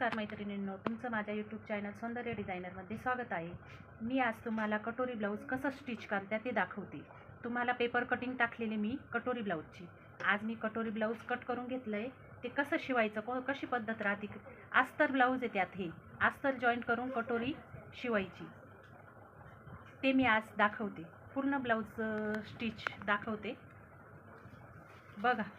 नमस्कार मैत्रिणींनो, तुमचं माझ्या यूट्यूब चॅनल सौंदर्य डिझायनरमध्ये स्वागत आहे। मी आज तुम्हाला कटोरी ब्लाऊज कसं स्टिच करता ते दाखवते। तुम्हाला पेपर कटिंग टाकलेली मी कटोरी ब्लाऊजची। आज मी कटोरी ब्लाऊज कट करून घेतलंय। ते कसं शिवायचं, कशी पद्धत राहते, अस्तर ब्लाऊज आहे त्यात, हे अस्तर जॉईंट करून कटोरी शिवायची ते मी आज दाखवते। पूर्ण ब्लाऊज स्टिच दाखवते, बघा।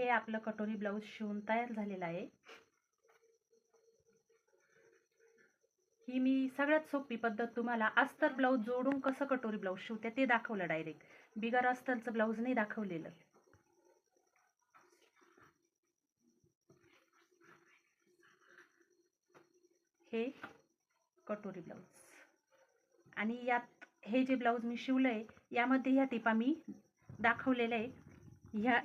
आपलं कटोरी ब्लाऊज शिवून तयार झालेलं आहे. ही मी सगळ्यात सोपी पद्धत तुम्हाला अस्तर ब्लाऊज जोडून कसं कटोरी ब्लाऊज शिवते ते दाखवलं डायरेक्ट. बिगर अस्तरचं ब्लाऊज नाही दाखवलेलं. हे कटोरी ब्लाऊज आणि यात हे जे ब्लाऊज मी शिवलं आहे यामध्ये ह्या टिपा मी दाखवलेल्या आहे.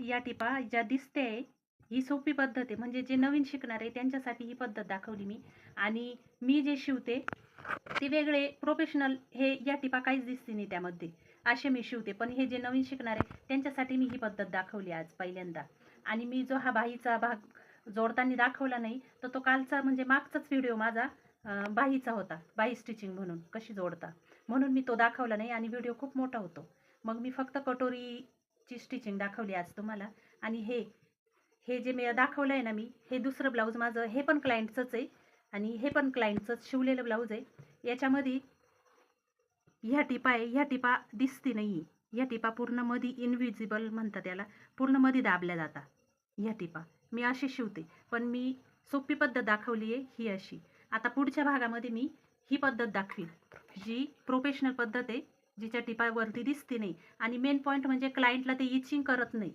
या टिपा ज्या दिसते आहे ही सोपी पद्धत आहे, म्हणजे जे नवीन शिकणार आहे त्यांच्यासाठी ही पद्धत दाखवली मी. आणि मी जे शिवते ते वेगळे प्रोफेशनल हे या टिपा काहीच दिसते नाही त्यामध्ये, असे मी शिवते. पण हे जे नवीन शिकणार आहे त्यांच्यासाठी मी ही पद्धत दाखवली आज पहिल्यांदा. आणि मी जो हा बाहीचा भाग जोडताना दाखवला नाही तर तो कालचा म्हणजे मागचाच व्हिडिओ माझा बाहीचा होता, बाही स्टिचिंग म्हणून कशी जोडता, म्हणून मी तो दाखवला नाही आणि व्हिडिओ खूप मोठा होतो. मग मी फक्त कटोरीची स्टिचिंग दाखवली आज तुम्हाला. आणि हे जे मी दाखवलं आहे ना मी, हे दुसरं ब्लाऊज माझं, हे पण क्लायंटचंच आहे आणि हे पण क्लायंटचंच शिवलेलं ब्लाऊज आहे. याच्यामध्ये ह्या टिपा आहे, ह्या टिपा दिसती नाही. ह्या टिपा पूर्ण मध्ये इनविजिबल म्हणतात त्याला, पूर्ण मध्ये दाबल्या जातात ह्या टिपा. मी अशी शिवते, पण मी सोपी पद्धत दाखवली आहे ही अशी. आता पुढच्या भागामध्ये मी ही पद्धत दाखवीन जी प्रोफेशनल पद्धत आहे, जिच्या टिपा वरती दिसते नाही. आणि मेन पॉईंट म्हणजे क्लायंटला ते इचिंग करत नाही.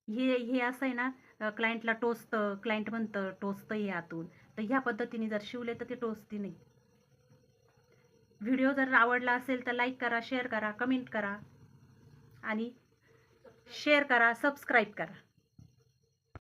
हे असं आहे ना, क्लायंटला टोचतं, क्लायंट म्हणतं टोचतं हे आतून, तर ह्या पद्धतीने जर शिवले तर ते टोचते नाही. व्हिडिओ जर आवडला असेल तर लाईक करा, शेअर करा, कमेंट करा आणि शेअर करा, सबस्क्राईब करा.